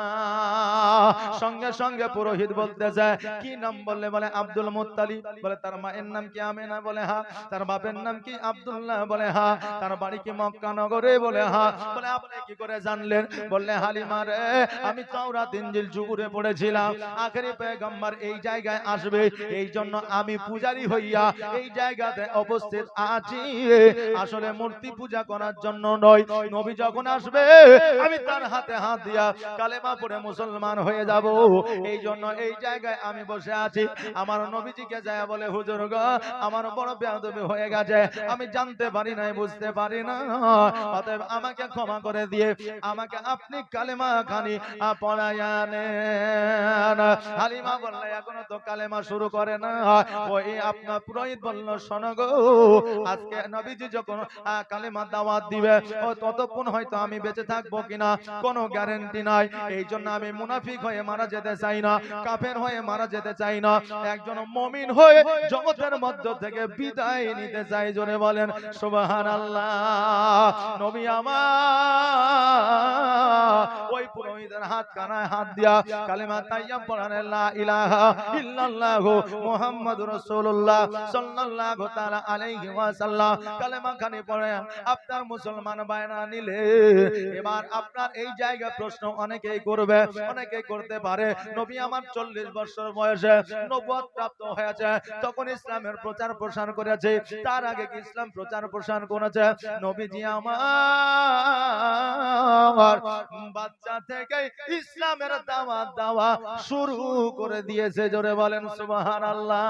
সঙ্গে সঙ্গে পুরোহিত বলতেছে, কি নাম বললে? বলে আব্দুল মুত্তালিব। বলে তার মায়ের নাম কি আমেনা? বলে হ্যাঁ। তার বাপের নাম কি আব্দুল্লাহ? বলে হ্যাঁ। তার বাড়ি কি মক্কা নগরে? বলে হ্যাঁ। বলে আপনি কি করে জানলেন? বললে, হালিমা রে, আমি তাওরাত ইনজিল জুবুরে পড়েছিলাম, আখেরি পয়গম্বর এই জায়গায় আসবে, এই জন্য আমি পূজারি হইয়া এই জায়গাতে উপস্থিত আছি। আসলে মূর্তি পূজা করার জন্য নয়, নবী যখন আসবে আমি তার হাতে হাত দিয়া কালেমা পড়ে মুসলমান হয়ে যাব, এই জন্য এই জায়গায় আমি বসে আছি। আমার নবীজিকে যায় বলে, হুজুর গো, আমার বড় বেয়াদবি হয়ে গেছে, আমি জানতে পারি নাই, বুঝতে পারি না, অতএব আমাকে ক্ষমা করে দিয়ে আমাকে আপনি কালেমা খানি পড়াইয়া নেন। হালিমা বললে, এখনো তো কালেমা শুরু করে না। ওই আপনার পুরোহিত বলল, শোনো গো, আজকে নবীজি যখন কালেমা দাওয়াত দিবে, ও ততক্ষণ হয়তো আমি বেঁচে থাকবো কিনা কোনো গ্যারান্টি নাই, এই জন্য আমি মুনাফিক হয়ে মারা যেতে চাই না, কাফের হয়ে মারা যেতে চাই না, একজন মুমিন হয়ে জগতের মধ্য থেকে বিদায় নিতে চাই। জোরে বলেন সুবহানাল্লাহ। নবী আমার ওই পুরোহিতের হাত কানায় হাত দিয়া কালেমা তাইয়্যিব পড়ান, লা ইলাহা ইল্লাল্লাহু মুহাম্মাদুর রাসূলুল্লাহ সাল্লাল্লাহু তাআলা আলাইহি ওয়াসাল্লাম কালেমা খানি পড়ে আপনার মুসলমান বায়না নিলে, এবার আপনার এই জায়গা প্রশ্ন অনেকেই করবে, অনেকেই করতে পারে, নবী আমার 40 বছর বয়সে নবুয়ত প্রাপ্ত হয়েছে, তখন ইসলামের প্রচার প্রসার করেছে, তার আগে কি ইসলাম প্রচার প্রসার করেছে? নবীজি আমার বাচ্চা থেকে ইসলামের দাওয়াত দেওয়া শুরু করে দিয়েছে। জোরে বলেন সুবহানাল্লাহ।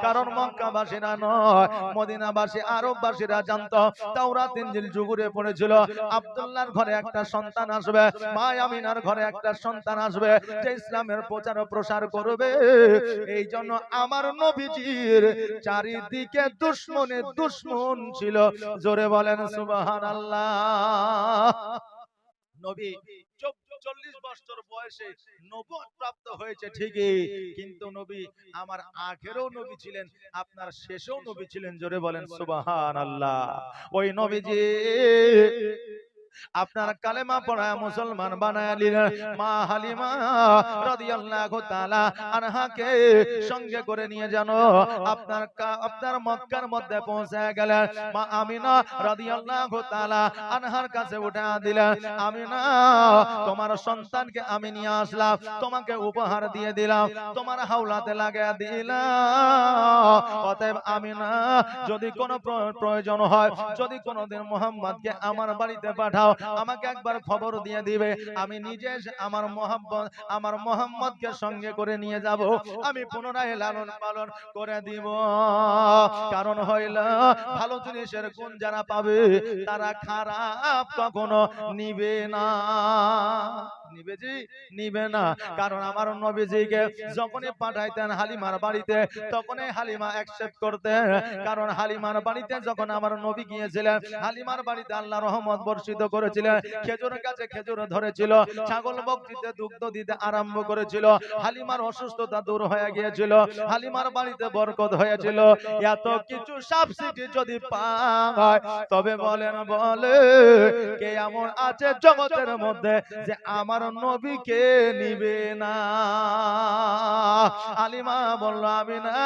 কারণ মক্কাবাসীরা নয়, মদিনাবাসী আরববাসীরা জানতো, তাওরাত ইনজিল জুবুরে পড়েছিল, আব্দুল্লাহর ঘরে একটা সন্তান আসবে, মা আমিনার ঘরে একটা সন্তান আসবে, যে ইসলামের প্রচার ও প্রসার করবে। এই জন্য আমার নবীজির চারিদিকে দুশমনে দুশমন ছিল। জোরে বলেন সুবহানাল্লাহ। নবী 40 বছর বয়সে নবুয়ত প্রাপ্ত হয়েছে ঠিকই, কিন্তু নবী আমার আগেরও নবী ছিলেন, আপনার শেষেও নবী ছিলেন। জোরে বলেন সুবহানাল্লাহ। ওই নবীজি আপনার কালেমা পড়া মুসলমান বানায় দিলেন। মা হালিমা রাদিয়াল্লাহু তাআলা আনহাকে সঙ্গে করে নিয়ে জানো আপনার মক্কার মধ্যে পৌঁছে গেলেন। মা আমিনা রাদিয়াল্লাহু তাআলা আনহার কাছে উঠে দিলেন, আমিনা তোমার সন্তানকে আমি নিয়ে আসলাম, তোমাকে উপহার দিয়ে দিলাম, তোমার হাওলাতে লাগিয়ে দিলাম। অতএব আমিনা যদি কোনো প্রয়োজন হয়, যদি কোনোদিন মুহাম্মদকে আমার বাড়িতে পাঠাও, আমাকে একবার খবর দিয়ে দিবে, আমি নিজে আমার মুহাম্মদকে সঙ্গে করে নিয়ে যাব, আমি পুনরায় লালন পালন করে দিব। কারণ হইল ভালো জিনিসের গুণ যারা পাবে তারা খারাপ কখনো নিবে না। নিবে না। কারণ আমার নবীজিকে যখনই পাঠাইতেন হালিমার বাড়িতে, তখনই হালিমা অ্যাকসেপ্ট করতেন। কারণ হালিমার বাড়িতে যখন আমার নবী গিয়েছিলেন, হালিমার বাড়িতে আল্লাহ রহমত বর্ষিত করেছিলেন, খেজুর গাছে খেজুর ধরেছিল, ছাগল বকরিতে দুগ্ধ দিতে আরম্ভ করেছিল, হালিমার অসুস্থতা দূর হয়ে গিয়েছিল, হালিমার বাড়িতে বরকত হয়েছিল। এত কিছু সাবসিডি যদি পায়, তবে বলে কে এমন আছে জগতের মধ্যে যে আমার নবীকে নিবে না? হালিমা বলল, আমি না,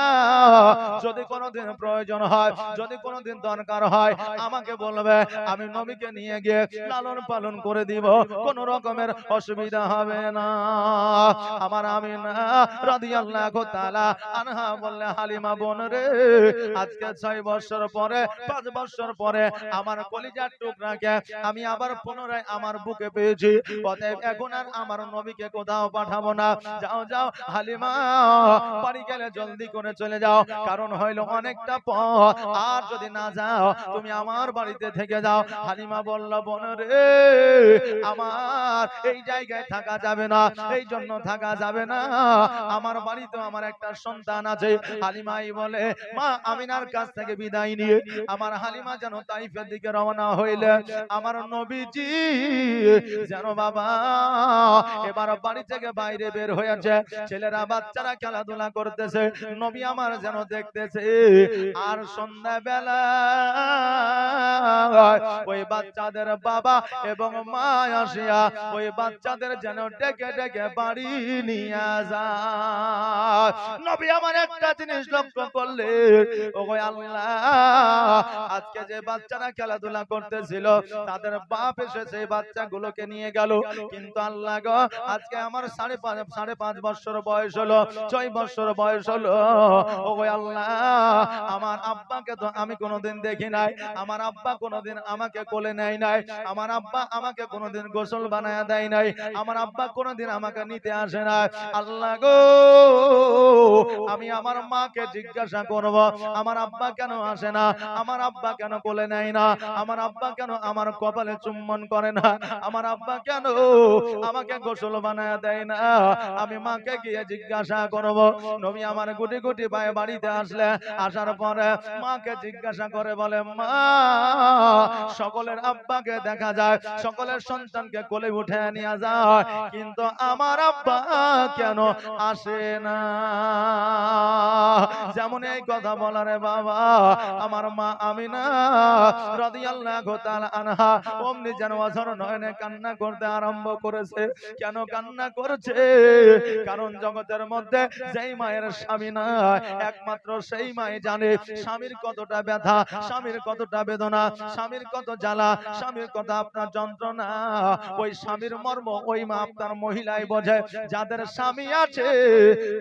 যদি কোনোদিন প্রয়োজন হয়, যদি কোনোদিন দরকার হয়, আমাকে বলবে, আমি নবীকে নিয়ে গিয়ে লালন পালন করে দিব, কোন রকমের অসুবিধা হবে না। আমার আমিনা রাদিয়াল্লাহু তাআলা আনহা বললে, হালিমা বোন রে, আজকে 6 বছর পরে, 5 বছর পরে আমার কলিজার টুকরাকে আমি আবার পুনরায় আমার বুকে পেয়েছি। অতএব এখন আর আমার নবীকে কোথাও পাঠাবো না। যাও যাও হালিমা, বাড়ি গেলে জলদি করে চলে যাও, কারণ হইল অনেকটা পথ, আর যদি না যাও তুমি আমার বাড়িতে থেকে যাও। হালিমা বলল, বোন রে, আমার এই জায়গায় থাকা যাবে না, এই জন্য থাকা যাবে না, আমার বাড়িতে আমার একটা সন্তান আছে। হালিমাই বলে, মা আমিনার কাছ থেকে বিদায় নিয়ে আমার হালিমা যেন তাইফের দিকে রওনা হইলেন। আমার নবীজি যেন বাবা এবার বাড়ি থেকে বাইরে বের হয়েছে, ছেলেরা বাচ্চারা খেলাধুলা করতেছে, নবী আমার যেন দেখতেছে। আর সন্ধ্যাবেলা ওই বাচ্চাদের বাবা এবং মা আসিয়া ওই বাচ্চাদের যেন ডেকে ডেকে বাড়ি নিয়ে যায়। নবী আমার একটা জিনিস লক্ষ্য করলে, ওগো আল্লাহ, আজকে যে বাচ্চারা খেলাধুলা করতেছিল তাদের বাপ এসে সেই বাচ্চাগুলোকে নিয়ে গেল, কিন্তু আল্লাহ গো, আজকে আমার 5.5 বছর বয়স হলো, 6 বছর বয়স হলো, ওগো আল্লাহ, আমার আব্বাকে তো আমি কোনোদিন দেখি নাই, আমার আব্বা কোনোদিন আমাকে কোলে নেয় নাই, আমার আব্বা আমাকে কোনোদিন গোসল বানায়া দেয় নাই, আমার আব্বা কোনোদিন আমাকে নিতে আসে না। আল্লাহ গো, আমি আমার মাকে জিজ্ঞাসা করব, আমার আব্বা কেন আসে না, আমার আব্বা কেন কোলে নেয় না, আমার আব্বা কেন আমার কপালে চুম্বন করে না, আমার আব্বা কেন আমাকে গোসল বানায়া দেয় না, আমি মাকে গিয়ে জিজ্ঞাসা করব। নবী আমার গুটি গুটি পায়ে বাড়িতে আসলে, আসার পরে মাকে জিজ্ঞাসা করে, বলে, মা, সকলের আব্বাকে দেখা যায়, সকলের সন্তানকে কোলে উঠে নিয়ে যায়, কিন্তু আমার আব্বা কেন আসে না? যেমন এই কথা বলারে বাবা, আমার মা আমিনা রাদিয়াল্লাহু তাআলা আনহা অমনি যেন অঝর নয়নে কান্না করতে আরম্ভ করেছে। কেন কান্না করছে? কারণ জগতের মধ্যে যেই মায়ের স্বামী না, একমাত্র সেই মাই জানে স্বামীর কতটা ব্যথা, স্বামীর কতটা বেদনা, স্বামীর কত জ্বালা, স্বামীর কত আপনার যন্ত্রণা। ওই স্বামীর মর্ম ওই মা আপনার মহিলাই বোঝে। যাদের স্বামী আছে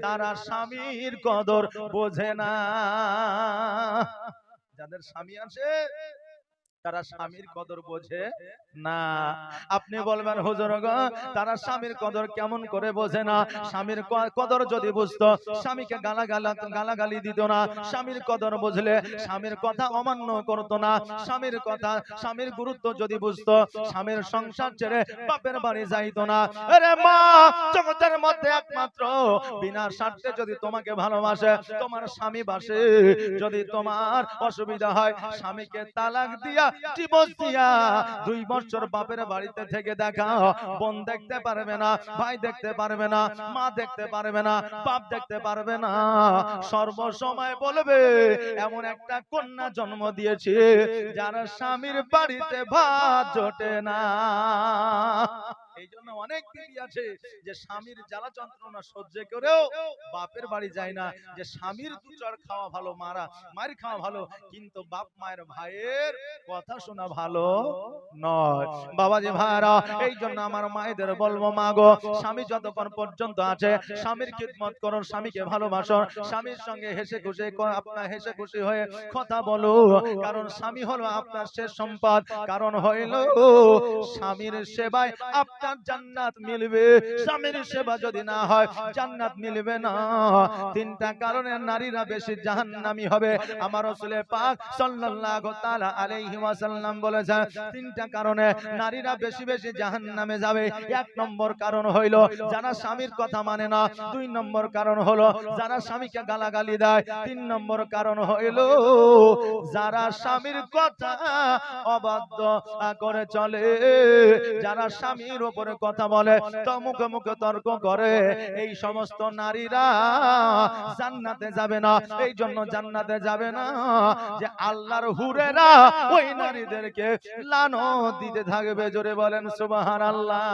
তারা স্বামীর কদর বোঝে না। যাদের স্বামী আছে তারা স্বামীর কদর বোঝে না। আপনি বলবেন, হুজুর গো, তারা স্বামীর কদর কেমন করে বোঝে না? স্বামীর কদর যদি বুঝতো, স্বামীকে গালাগালি দিত না। স্বামীর কদর বুঝলে স্বামীর কথা অমান্য করতো না। স্বামীর কথা, স্বামীর গুরুত্ব যদি বুঝতো, স্বামীর সংসার ছেড়ে বাপের বাড়ি যাইতো না। আরে মা, জগতের মধ্যে একমাত্র বিনা স্বার্থে যদি তোমাকে ভালোবাসে, তোমার স্বামী বাসে, যদি তোমার অসুবিধা হয়, স্বামীকে তালাক দিয়া ডিভোর্স দিয়া 2 বছর বাপের বাড়িতে থেকে দেখা, বোন দেখতে পারবে না, ভাই দেখতে পারবে না, মা দেখতে পারবে না, বাপ দেখতে পারবে না, সর্বসময় বলবে এমন একটা কন্যা জন্ম দিয়েছে যার স্বামীর বাড়িতে ভাত জোটে না। এই জন্য অনেক বিবি আছে যে স্বামীর জ্বালা যন্ত্রণা সহ্য করেও বাপের বাড়ি যায় না, যে স্বামীর দুচড় খাওয়া ভালো, মার খাওয়া ভালো, কিন্তু বাপ মায়ের ভাইয়ের কথা শোনা ভালো নয়। বাবাজি ভাইরা, এই জন্য আমার মায়েদের বলবো, মা গো, স্বামী যতক্ষণ পর্যন্ত আছে স্বামীর খিদমত করুন, স্বামীকে ভালোবাসুন, স্বামীর সঙ্গে হেসে খুশি আপনার হেসে খুশি হয়ে কথা বলো, কারণ স্বামী হলো আপনার শেষ সম্পদ। কারণ হইল স্বামীর সেবায় আপনার জান্নাত মিলবে, স্বামীর সেবা যদি না হয় জান্নাত মিলবে না। 3টা কারণে নারীরা বেশি জাহান্নামী হবে। আমার রাসূল পাক সাল্লাল্লাহু তাআলা আলাইহি ওয়াসাল্লাম বলেছেন 3টা কারণে নারীরা বেশি বেশি জাহান্নামে যাবে। 1 নম্বর কারণ হইল যারা স্বামীর কথা মানে না, 2 নম্বর কারণ হলো যারা স্বামীকে গালাগালি দেয়, 3 নম্বর কারণ হইল যারা স্বামীর কথা অবাধ্য করে চলে, যারা স্বামীর উপরে কথা বলে তো মুখে মুখে তর্ক করে, এই সমস্ত নারীরা জান্নাতে যাবে না। এই জন্য জান্নাতে যাবে না যে আল্লাহর হুরেরা ওই নারীদেরকে লানত দিতে থাকবে। জোরে বলেন সুবহানাল্লাহ।